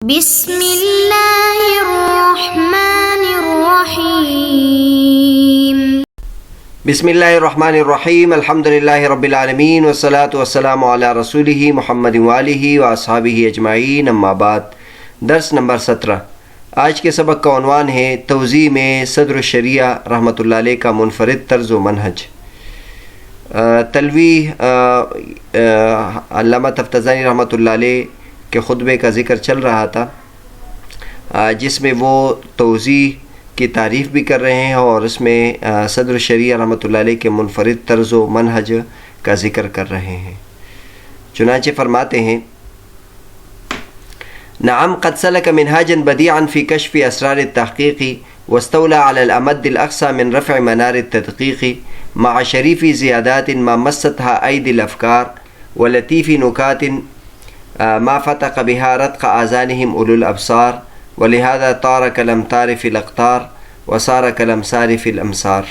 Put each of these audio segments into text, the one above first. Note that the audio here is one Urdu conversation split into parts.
بسم اللہ الرحمن الرحیم بسم اللہ الرحمن الرحیم الحمدللہ رب العالمین والصلاة والسلام علی رسولہ محمد وآلہ واصحابہ اجمعین اما بعد۔ درس نمبر 17۔ آج کے سبق کا عنوان ہے توضیح میں صدر الشریعہ رحمۃ اللہ علیہ کا منفرد طرز و منہج۔ تلویح علامہ تفتزانی رحمۃ اللہ علیہ کے خطبے کا ذکر چل رہا تھا، جس میں وہ توضیح کی تعریف بھی کر رہے ہیں اور اس میں صدر الشریعہ رحمۃ اللہ علیہ کے منفرد طرز و منہج کا ذکر کر رہے ہیں۔ چنانچہ فرماتے ہیں: نعم قد سلك منهاجا بديعا في كشف أسرار التحقيق واستولى على الأمد الأقصى من رفع منار التدقيق مع شريف زيادات ما مستها أيدي الأفكار ولطيف نكات ما فتق بها رتق آذانهم أولو الأبصار ولهذا طار كالأمطار في الأقطار وصار كالأمصار في الأمصار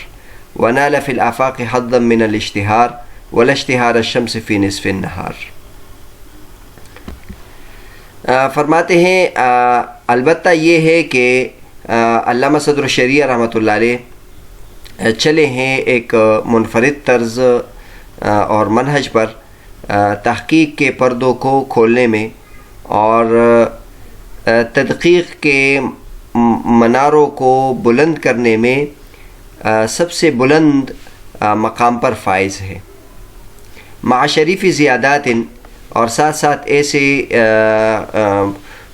ونال في الآفاق حظا من الاشتهار ولا اشتهار الشمس في نصف النهار۔ فرماتے ہیں البتہ یہ ہے کہ علامہ صدر الشریعہ رحمۃ اللہ علیہ چلے ہیں ایک منفرد طرز اور منہج پر تحقیق کے پردوں کو کھولنے میں اور تدقیق کے مناروں کو بلند کرنے میں سب سے بلند مقام پر فائز ہے۔ مع شریفی زیادات، اور ساتھ ساتھ ایسے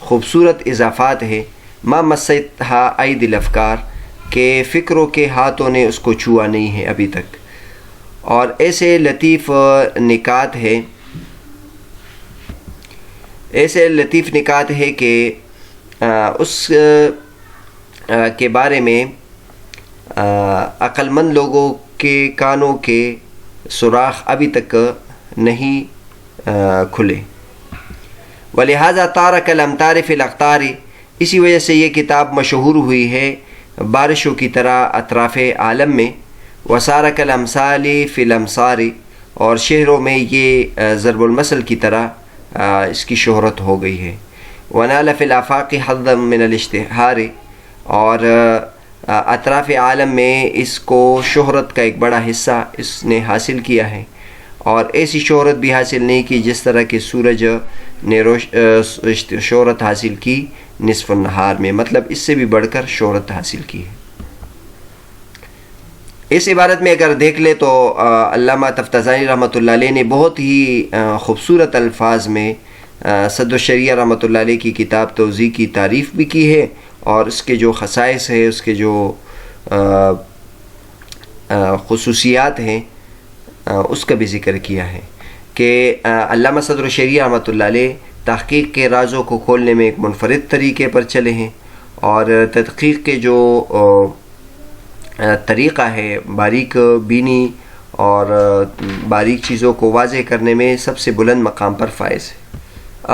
خوبصورت اضافات ہیں ما مستھا اید الافکار کہ فکروں کے ہاتھوں نے اس کو چھوا نہیں ہے ابھی تک، اور ایسے لطیف نکات ہے کہ اس کے بارے میں عقل مند لوگوں کے کانوں کے سوراخ ابھی تک نہیں کھلے۔ ولہذا طار کالامطار فی الاقطار، اسی وجہ سے یہ کتاب مشہور ہوئی ہے بارشوں کی طرح اطراف عالم میں۔ وصار کالامثال فی الامصار، اور شہروں میں یہ ضرب المثل کی طرح اس کی شہرت ہو گئی ہے۔ ونال فی الآفاق حظا من الاشتہار، اور اطراف عالم میں اس کو شہرت کا ایک بڑا حصہ اس نے حاصل کیا ہے، اور ایسی شہرت بھی حاصل نہیں کی جس طرح کہ سورج نے شہرت حاصل کی نصف النہار میں، مطلب اس سے بھی بڑھ کر شہرت حاصل کی ہے۔ اس عبارت میں اگر دیکھ لے تو علامہ تفتزانی رحمۃ اللہ علیہ نے بہت ہی خوبصورت الفاظ میں صدر الشریعہ رحمۃ اللہ علیہ کی کتاب توضیح کی تعریف بھی کی ہے، اور اس کے جو خصائص ہے، اس کے جو خصوصیات ہیں، اس کا بھی ذکر کیا ہے کہ علامہ صدر الشریعہ رحمۃ اللہ علیہ تحقیق کے رازوں کو کھولنے میں ایک منفرد طریقے پر چلے ہیں، اور تحقیق کے جو طریقہ ہے باریک بینی اور باریک چیزوں کو واضح کرنے میں سب سے بلند مقام پر فائز ہے۔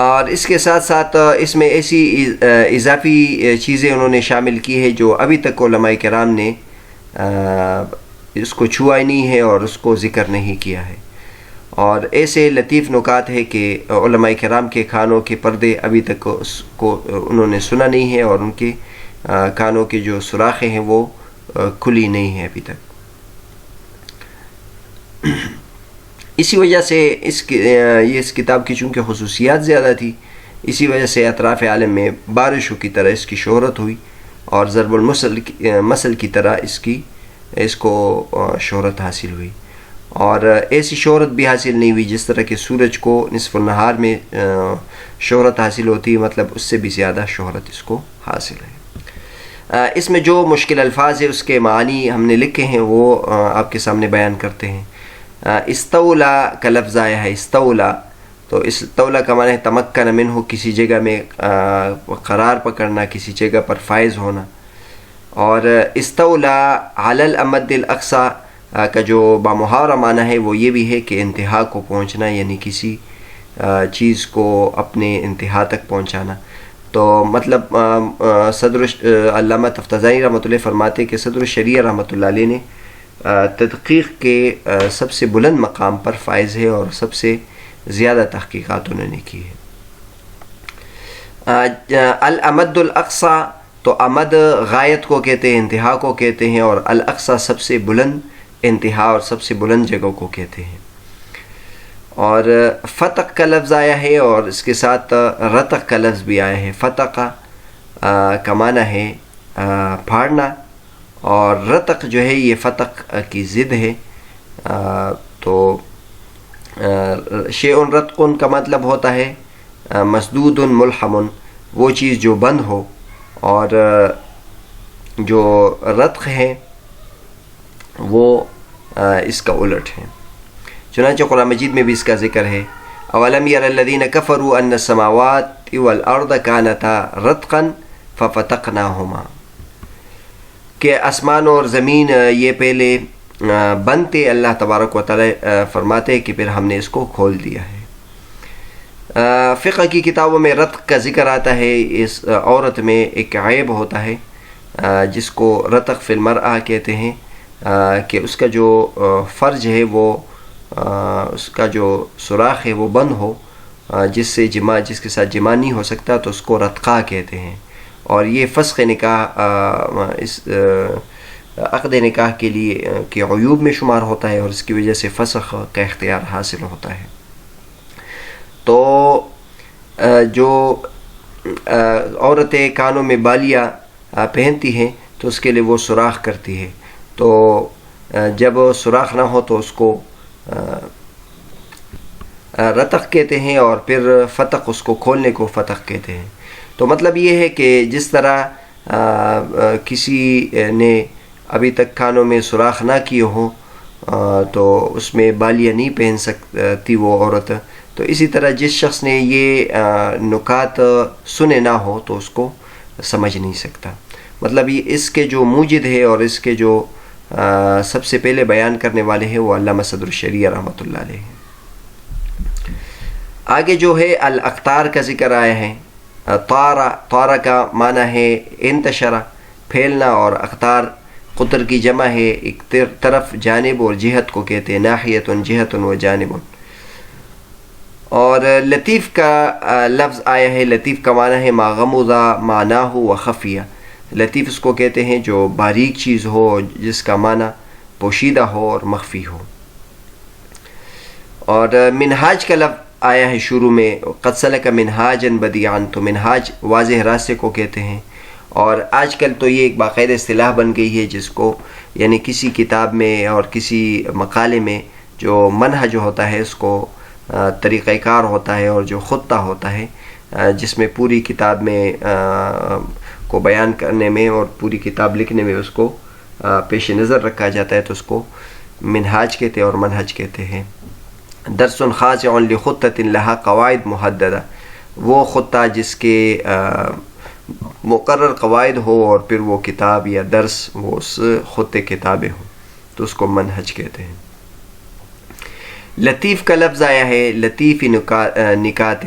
اور اس کے ساتھ ساتھ اس میں ایسی اضافی چیزیں انہوں نے شامل کی ہے جو ابھی تک علماء کرام نے اس کو چھوا ہی نہیں ہے اور اس کو ذکر نہیں کیا ہے، اور ایسے لطیف نکات ہے کہ علماء کرام کے کانوں کے پردے ابھی تک اس کو انہوں نے سنا نہیں ہے، اور ان کے کانوں کے جو سوراخیں ہیں وہ کھلی نہیں ہیں ابھی تک۔ اسی وجہ سے اس کتاب کی چونکہ خصوصیات زیادہ تھی، اسی وجہ سے اطراف عالم میں بارشوں کی طرح اس کی شہرت ہوئی، اور ضرب المثل کی طرح اس کو شہرت حاصل ہوئی، اور ایسی شہرت بھی حاصل نہیں ہوئی جس طرح کہ سورج کو نصف النہار میں شہرت حاصل ہوتی ہے، مطلب اس سے بھی زیادہ شہرت اس کو حاصل ہے۔ اس میں جو مشکل الفاظ ہے اس کے معنی ہم نے لکھے ہیں، وہ آپ کے سامنے بیان کرتے ہیں۔ استولا کا لفظ آیا ہے، استولا، تو استولا کا معنی ہے تمکن منہ، کسی جگہ میں قرار پکڑنا، کسی جگہ پر فائز ہونا، اور استولا علی الامد الاقصی کا جو بامحاورہ معنی ہے وہ یہ بھی ہے کہ انتہا کو پہنچنا، یعنی کسی چیز کو اپنے انتہا تک پہنچانا۔ تو مطلب علامہ تفتزانی رحمۃ اللہ فرماتے کہ صدر الشریعہ رحمۃ اللہ علیہ نے تدقیق کے سب سے بلند مقام پر فائز ہے اور سب سے زیادہ تحقیقات انہوں نے کی ہے۔ الامد الاقصی، تو امد غایت کو کہتے ہیں، انتہا کو کہتے ہیں، اور الاقصی سب سے بلند انتہا اور سب سے بلند جگہ کو کہتے ہیں۔ اور فتق کا لفظ آیا ہے اور اس کے ساتھ رتق کا لفظ بھی آیا ہے۔ فتق کا معنی ہے پھاڑنا، اور رتق جو ہے یہ فتق کی ضد ہے۔ تو شیء رتق کا مطلب ہوتا ہے مسدود ملحم، وہ چیز جو بند ہو، اور جو رتق ہے وہ اس کا الٹ ہے۔ چنانچہ قرآن مجید میں بھی اس کا ذکر ہے، اولم یر الذین کفروا ان السماوات والارض کانتا رتقا ففتقناہما، کہ آسمان اور زمین یہ پہلے بند تھے، اللہ تبارک و تعالی فرماتے ہیں کہ پھر ہم نے اس کو کھول دیا ہے۔ فقہ کی کتابوں میں رتق کا ذکر آتا ہے، اس عورت میں ایک عیب ہوتا ہے جس کو رتق فی المرأہ کہتے ہیں، کہ اس کا جو فرج ہے وہ اس کا جو سوراخ ہے وہ بند ہو، جس کے ساتھ جماع نہیں ہو سکتا، تو اس کو رتقہ کہتے ہیں، اور یہ فسخ نکاح اس عقد نکاح کے لیے کے عیوب میں شمار ہوتا ہے، اور اس کی وجہ سے فسخ کا اختیار حاصل ہوتا ہے۔ تو جو عورتیں کانوں میں بالیاں پہنتی ہیں تو اس کے لیے وہ سوراخ کرتی ہے، تو جب سوراخ نہ ہو تو اس کو رتق کہتے ہیں، اور پھر فتق اس کو کھولنے کو فتق کہتے ہیں۔ تو مطلب یہ ہے کہ جس طرح کسی نے ابھی تک کانوں میں سوراخ نہ کیے ہوں تو اس میں بالیاں نہیں پہن سکتی وہ عورت، تو اسی طرح جس شخص نے یہ نکات سنے نہ ہو تو اس کو سمجھ نہیں سکتا۔ مطلب یہ اس کے جو موجد ہے اور اس کے جو سب سے پہلے بیان کرنے والے ہیں وہ علامہ صدر الشریعہ رحمۃ اللہ علیہ ہیں۔ آگے جو ہے الاقطار کا ذکر آیا ہے۔ طارا کا معنی ہے انتشرہ، پھیلنا، اور اقطار قطر کی جمع ہے، ایک طرف جانب اور جہت کو کہتے ہیں، ناحیت جہت و جانب۔ اور لطیف کا لفظ آیا ہے، لطیف کا معنی ہے ما غمض معناہ و خفیہ، لطیف اس کو کہتے ہیں جو باریک چیز ہو، جس کا معنی پوشیدہ ہو اور مخفی ہو۔ اور منہاج کا لفظ آیا ہے شروع میں، قد سلک منہاجا بدیعا، تو منہاج واضح راستے کو کہتے ہیں، اور آج کل تو یہ ایک باقاعدہ اصطلاح بن گئی ہے جس کو یعنی کسی کتاب میں اور کسی مقالے میں جو منہج ہوتا ہے اس کو طریقہ کار ہوتا ہے، اور جو خطہ ہوتا ہے جس میں پوری کتاب میں کو بیان کرنے میں اور پوری کتاب لکھنے میں اس کو پیش نظر رکھا جاتا ہے، تو اس کو منہاج کہتے ہیں اور منہج کہتے ہیں۔ درس خاصع لخطۃ لها قواعد محددہ، وہ خطہ جس کے مقرر قواعد ہو اور پھر وہ کتاب یا درس وہ اس خطے کتابیں ہوں، تو اس کو منہج کہتے ہیں۔ لطیف کا لفظ آیا ہے، لطیف نکات،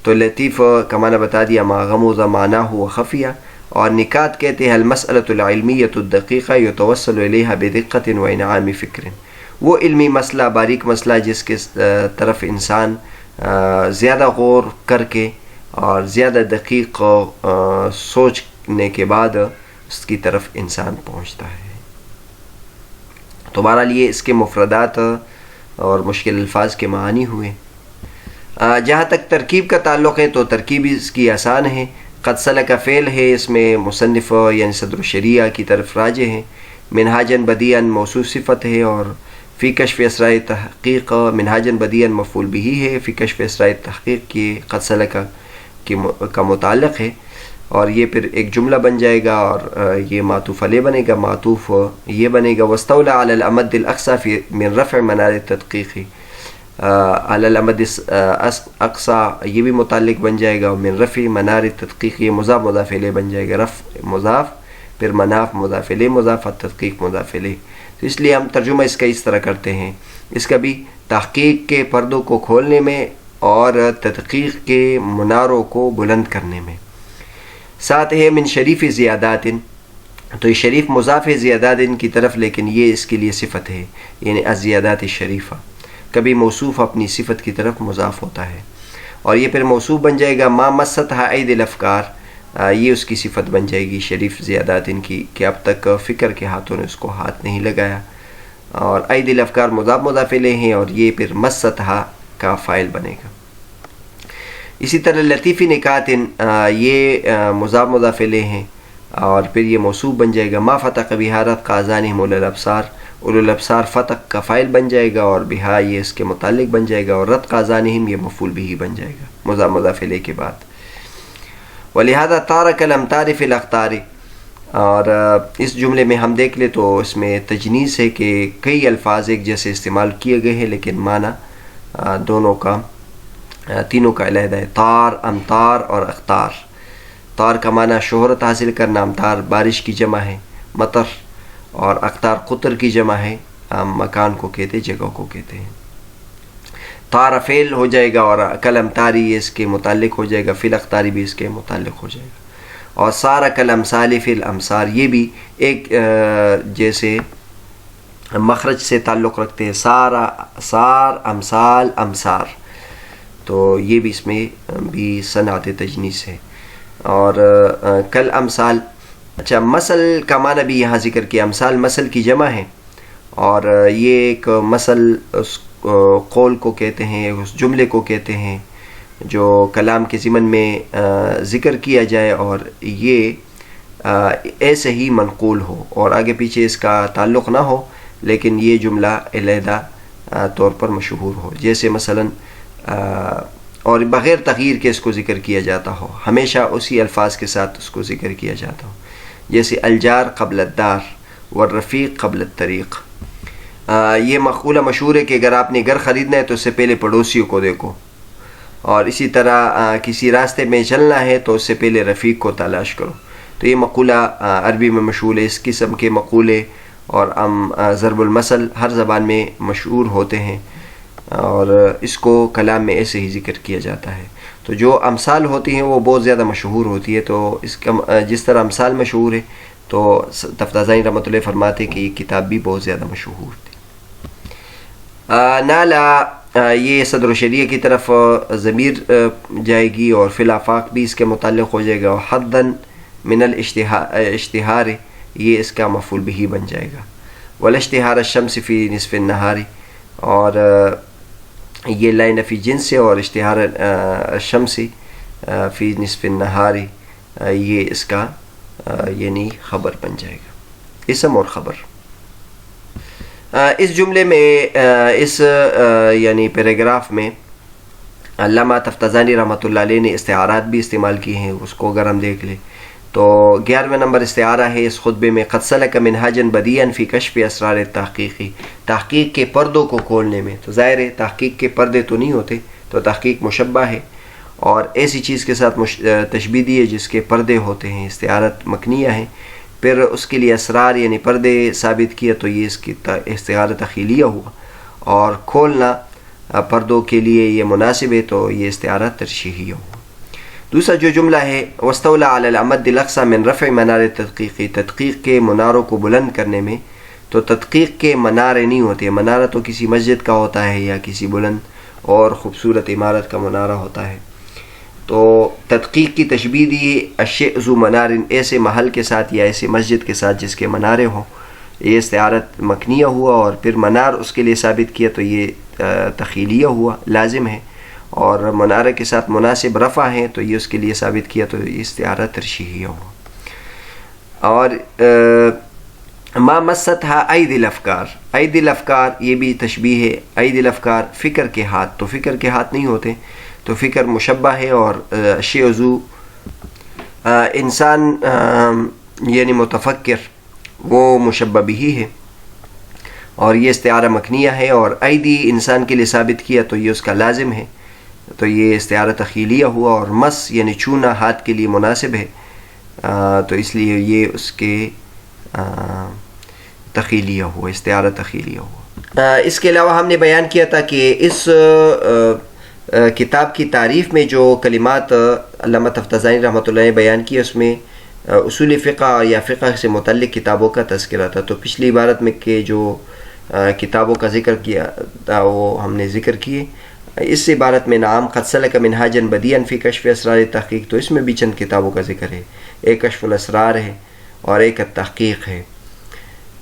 تو لطیف کا معنی بتا دیا ما غمض معناہ و خفیہ، اور نکات کہتے ہیں المسألۃ العلمیۃ الدقیقہ یتوصل الیہا بدقۃ و انعام فکر، وہ علمی مسئلہ، باریک مسئلہ جس کے طرف انسان زیادہ غور کر کے اور زیادہ دقیق سوچنے کے بعد اس کی طرف انسان پہنچتا ہے۔ تو بہرحال یہ اس کے مفردات اور مشکل الفاظ کے معانی ہوئے۔ جہاں تک ترکیب کا تعلق ہے تو ترکیب اس کی آسان ہے۔ قد سلک فعل ہے، اس میں مصنف یعنی صدر الشریعہ کی طرف راجع ہے۔ منہاجن بدیعن موصوف صفت ہے، اور فی کشف اسرار تحقیق منہاجن بدیعن مفعول بھی ہے، فی کشف اسرار تحقیق کی قد سلک کا متعلق ہے، اور یہ پھر ایک جملہ بن جائے گا، اور یہ معطوف علیہ بنے گا، معطوف یہ بنے گا واستولى علی الامد الاقصى فی من رفع منار التدقیق، علی الامد اقصى یہ بھی متعلق بن جائے گا، اور من رفع منار التدقیق یہ مضاف مضاف الیہ بن جائے گا، رفع مضاف پھر مناف مضاف الیہ مضاف تدقیق مضاف الیہ۔ تو اس لیے ہم ترجمہ اس کا اس طرح کرتے ہیں، اس کا بھی تحقیق کے پردوں کو کھولنے میں اور تدقیق کے مناروں کو بلند کرنے میں۔ ساتھ ہے من شریف زیادات، تو یہ شریف مضاف ہے زیادات کی طرف، لیکن یہ اس کے لیے صفت ہے، یعنی الزیادات الشریفہ، کبھی موصوف اپنی صفت کی طرف مضاف ہوتا ہے۔ اور یہ پھر موصوف بن جائے گا ما مستھا ایدی الافکار، یہ اس کی صفت بن جائے گی شریف زیادات ان کی کہ اب تک فکر کے ہاتھوں نے اس کو ہاتھ نہیں لگایا. اور ایدی الافکار مضاف مضاف الیہ ہیں اور یہ پھر مستھا کا فاعل بنے گا. اسی طرح لطیفی نکات یہ مضاف مضاف الیہ ہیں اور پھر یہ موصوف بن جائے گا ما فتق بہا رتق اذانہم اولو الابصار، اولو الابصار فتق کا فاعل بن جائے گا اور بہا یہ اس کے متعلق بن جائے گا اور رتق اذانہم یہ مفعول بہ بن جائے گا مضاف مضاف الیہ کے بعد. ولہذا طارق الامطار فی الاقطار، اور اس جملے میں ہم دیکھ لیں تو اس میں تجنیس ہے کہ کئی الفاظ ایک جیسے استعمال کیے گئے ہیں لیکن معنی دونوں کا تینوں کا علیحدہ ہے. طار، امطار اور اقطار. طار کا معنی شہرت حاصل کرنا، امطار بارش کی جمع ہے مطر، اور اقطار قطر کی جمع ہے مکان کو کہتے جگہ کو کہتے ہیں. طار فعل ہو جائے گا اور کل امطاری اس کے متعلق ہو جائے گا، فی الاقطاری بھی اس کے متعلق ہو جائے گا. اور سارا کل امثال فی الامصار یہ بھی ایک جیسے مخرج سے تعلق رکھتے ہیں، سارا سار امثال امصار، تو یہ بھی اس میں بھی صنعت تجنیس ہے. اور کل امثال، اچھا مثل کا معنی بھی یہاں ذکر کیا، امثال مثل کی جمع ہے اور یہ ایک مثل اس قول کو کہتے ہیں، اس جملے کو کہتے ہیں جو کلام کے ضمن میں ذکر کیا جائے اور یہ ایسے ہی منقول ہو اور آگے پیچھے اس کا تعلق نہ ہو لیکن یہ جملہ علیحدہ طور پر مشہور ہو، جیسے مثلاً اور بغیر تغییر کے اس کو ذکر کیا جاتا ہو، ہمیشہ اسی الفاظ کے ساتھ اس کو ذکر کیا جاتا ہو، جیسے الجار قبل الدار والرفیق قبل الطریق. یہ مقولہ مشہور ہے کہ اگر آپ نے گھر خریدنا ہے تو اس سے پہلے پڑوسیوں کو دیکھو، اور اسی طرح کسی راستے میں چلنا ہے تو اس سے پہلے رفیق کو تلاش کرو. تو یہ مقولہ عربی میں مشہور ہے. اس قسم کے مقولے اور ضرب المثل ہر زبان میں مشہور ہوتے ہیں اور اس کو کلام میں ایسے ہی ذکر کیا جاتا ہے. تو جو امثال ہوتی ہیں وہ بہت زیادہ مشہور ہوتی ہے، تو اس کا جس طرح امثال مشہور ہے تو تفتازانی رحمۃ اللہ فرماتے ہیں کہ یہ کتاب بھی بہت زیادہ مشہور تھی. نالا یہ صدر الشریعہ کی طرف ضمیر جائے گی اور فی الافاق بھی اس کے متعلق ہو جائے گا، اور حدن من الاشتہار یہ اس کا مفعول بہ بن جائے گا. والاشتہار الشمس فی نصف النہار، اور یہ لائن فی جنس سے، اور اشتہار الشمس فی نصف النہار یہ اس کا یعنی خبر بن جائے گا، اسم اور خبر. اس جملے میں اس یعنی پیراگراف میں علامہ تفتازانی رحمۃ اللہ علیہ نے استعارات بھی استعمال کی ہیں. اس کو اگر ہم دیکھ لیں تو 11ویں نمبر استعارہ ہے اس خطبے میں، قد سلک منہاجا بدیعا فی کشف اسرار التحقیقی، تحقیق کے پردوں کو کھولنے میں. تو ظاہر ہے تحقیق کے پردے تو نہیں ہوتے، تو تحقیق مشبہ ہے اور ایسی چیز کے ساتھ تشبیہ دی ہے جس کے پردے ہوتے ہیں، استعارت مکنیہ ہیں. پھر اس کے لیے اسرار یعنی پردے ثابت کیا تو یہ اس کی استعارہ تخیلیہ ہوا، اور کھولنا پردوں کے لیے یہ مناسب ہے تو یہ استعارہ ترشیحیہ ہوا. دوسرا جو جملہ ہے واستولی علی الامد الاقصی من رفع منار التدقیق، تدقیق کے مناروں کو بلند کرنے میں. تو تدقیق کے منارے نہیں ہوتے، منارہ تو کسی مسجد کا ہوتا ہے یا کسی بلند اور خوبصورت عمارت کا منارہ ہوتا ہے. تو تدقیق کی تشبیہ دی الشیء ذو منار، ایسے محل کے ساتھ یا ایسے مسجد کے ساتھ جس کے منارے ہوں. یہ استعارت مکنیہ ہوا، اور پھر منار اس کے لیے ثابت کیا تو یہ تخیلیہ ہوا، لازم ہے. اور منارے کے ساتھ مناسب رفع ہیں تو یہ اس کے لیے ثابت کیا تو یہ استعارہ ترشیحیہ ہوا. اور ما مستھا ایدی الافکار، ایدی الافکار یہ بھی تشبیہ ہے. ایدی الافکار فکر کے ہاتھ، تو فکر کے ہاتھ نہیں ہوتے، تو فکر مشبہ ہے. اور شیء ذو انسان یعنی متفکر وہ مشبہ بھی ہے، اور یہ استعارہ مکنیہ ہے. اور ایدی انسان کے لیے ثابت کیا تو یہ اس کا لازم ہے، تو یہ استعارہ تخیلیہ ہوا. اور مس یعنی چھونا ہاتھ کے لیے مناسب ہے، تو اس لیے یہ اس کے تخیلیہ ہوا، استعارہ تخیلیہ ہوا. اس کے علاوہ ہم نے بیان کیا تھا کہ اس کتاب کی تعریف میں جو کلمات علامہ تفتازانی رحمۃ اللہ نے بیان کی اس میں اصول فقہ یا فقہ سے متعلق کتابوں کا تذکرہ تھا. تو پچھلی عبارت میں کہ جو کتابوں کا ذکر کیا تھا وہ ہم نے ذکر کیے. اس عبارت میں نام قد سلک منہاجا بدیعا فی کشف اسرار تحقیق، تو اس میں بھی چند کتابوں کا ذکر ہے، ایک کشف الاسرار ہے اور ایک التحقیق ہے،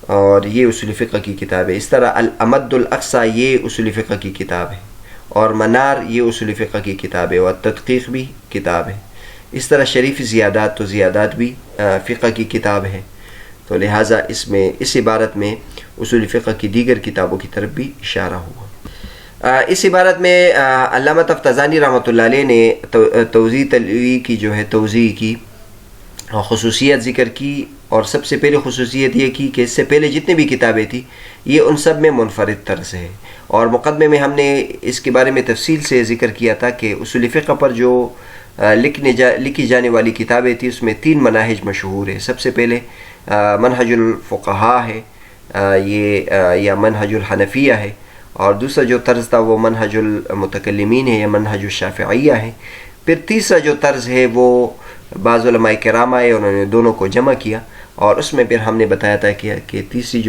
اور یہ اصول فقہ کی کتاب ہے۔ اس طرح الامد الاقصی یہ اصول فقہ کی کتاب ہے، اور منار یہ اصول فقہ کی کتاب ہے، اور تدقیق بھی کتاب ہے۔ اس طرح شریف زیادات، تو زیادات بھی فقہ کی کتاب ہے، تو لہٰذا اس عبارت میں اصول فقہ کی دیگر کتابوں کی طرف بھی اشارہ ہوا۔ اس عبارت میں علامہ تفتزانی رحمۃ اللہ علیہ نے توضیح تلوی کی جو ہے توضیح کی خصوصیت ذکر کی، اور سب سے پہلے خصوصیت یہ کی کہ اس سے پہلے جتنی بھی کتابیں تھیں یہ ان سب میں منفرد طرز ہے، اور مقدمے میں ہم نے اس کے بارے میں تفصیل سے ذکر کیا تھا کہ اصول فقہ پر جو لکھی جانے والی کتابیں تھیں اس میں 3 مناہج مشہور ہیں۔ سب سے پہلے منہج الفقہاء ہے، یا منہج الحنفیہ ہے، اور دوسرا جو طرز تھا وہ منہج المتکلمین ہے یا منہج الشافعیہ ہے۔ پھر تیسرا جو طرز ہے وہ بعض علماء کرام آئے، انہوں نے دونوں کو جمع کیا، اور اس میں پھر ہم نے بتایا تھا کہ تیسری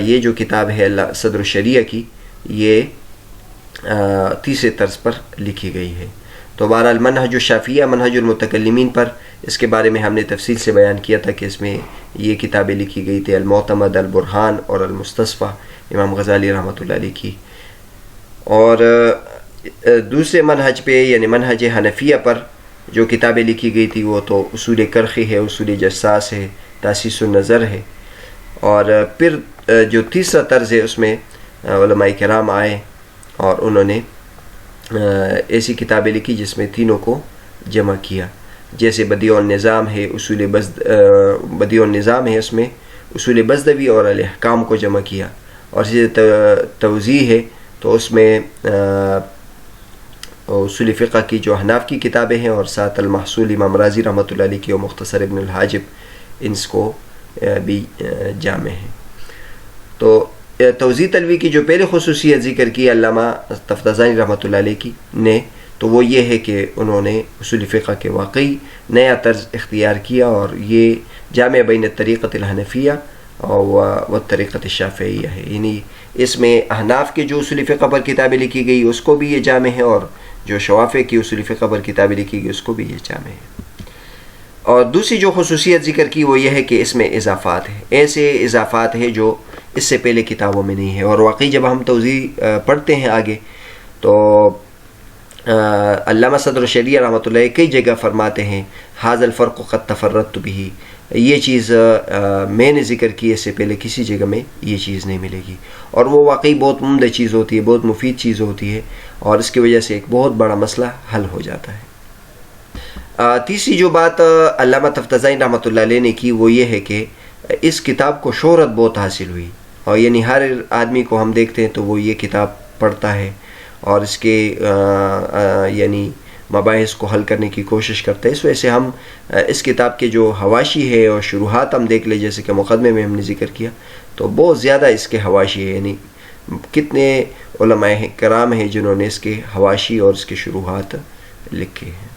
یہ جو کتاب ہے صدر الشریعہ کی، یہ تیسرے طرز پر لکھی گئی ہے۔ تو بہرحال منہج الشافعیہ منہج المتکلمین پر اس کے بارے میں ہم نے تفصیل سے بیان کیا تھا کہ اس میں یہ کتابیں لکھی گئی تھی، المعتمد، البرہان اور المستصفیٰ، امام غزالی رحمۃ اللہ علیہ کی۔ اور دوسرے منہج پہ یعنی منہج حنفیہ پر جو کتابیں لکھی گئی تھی وہ تو اصول کرخی ہے، اصول جساس ہے، تاسیس النظر ہے، اور پھر جو تیسرا طرز ہے اس میں علماء کرام آئے اور انہوں نے ایسی کتابیں لکھی جس میں تینوں کو جمع کیا، جیسے بدیع النظام ہے، بدیع النظام ہے، اس میں اصول بزدوی اور الاحکام کو جمع کیا، اور اسی توضیح ہے تو اس میں اصول فقہ کی جو احناف کی کتابیں ہیں، اور ساتھ المحصول امام رازی رحمۃ اللہ علیہ کی اور مختصر ابن الحاجب انس کو بھی جامع ہیں۔ تو توضیح تلوی کی جو پہلے خصوصیت ذکر کی علامہ تفتزانی رحمۃ اللہ علیہ کی نے، تو وہ یہ ہے کہ انہوں نے اصول فقہ کے واقعی نیا طرز اختیار کیا، اور یہ جامع بین الطریقۃ الحنفیہ و طریقۃ الشافعیہ ہے، یعنی اس میں احناف کے جو اصول فقہ پر کتابیں لکھی گئی اس کو بھی یہ جامع ہے، اور جو شوافع کی اصول فقہ پر کتابیں لکھی گئی اس کو بھی یہ جامع ہے۔ اور دوسری جو خصوصیت ذکر کی وہ یہ ہے کہ اس میں اضافات ہیں، ایسے اضافات ہیں جو اس سے پہلے کتابوں میں نہیں ہے، اور واقعی جب ہم توضیح پڑھتے ہیں آگے تو علامہ صدر الشریعہ رحمۃ اللہ کئی جگہ فرماتے ہیں ھذا الفرق قد تفردت به، یہ چیز میں نے ذکر کی، اس سے پہلے کسی جگہ میں یہ چیز نہیں ملے گی، اور وہ واقعی بہت عمدہ چیز ہوتی ہے، بہت مفید چیز ہوتی ہے، اور اس کی وجہ سے ایک بہت بڑا مسئلہ حل ہو جاتا ہے۔ تیسری جو بات علامہ تفتزانی رحمۃ اللہ علیہ نے کی وہ یہ ہے کہ اس کتاب کو شہرت بہت حاصل ہوئی، اور یعنی ہر آدمی کو ہم دیکھتے ہیں تو وہ یہ کتاب پڑھتا ہے اور اس کے یعنی مباحث کو حل کرنے کی کوشش کرتا ہے۔ اس وجہ سے ہم اس کتاب کے جو حواشی ہے اور شروحات ہم دیکھ لیں، جیسے کہ مقدمے میں ہم نے ذکر کیا، تو بہت زیادہ اس کے حواشی ہے، یعنی کتنے علماء کرام ہیں جنہوں نے اس کے حواشی اور اس کے شروحات لکھے ہیں،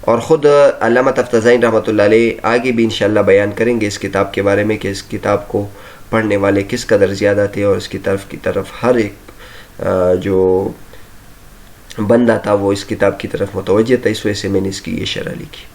اور خود علامہ تفتزانی رحمۃ اللہ علیہ آگے بھی انشاءاللہ بیان کریں گے اس کتاب کے بارے میں کہ اس کتاب کو پڑھنے والے کس قدر زیادہ تھے، اور اس کی طرف ہر ایک جو بندہ تھا وہ اس کتاب کی طرف متوجہ تھا، اس وجہ سے میں نے اس کی یہ شرح لکھی۔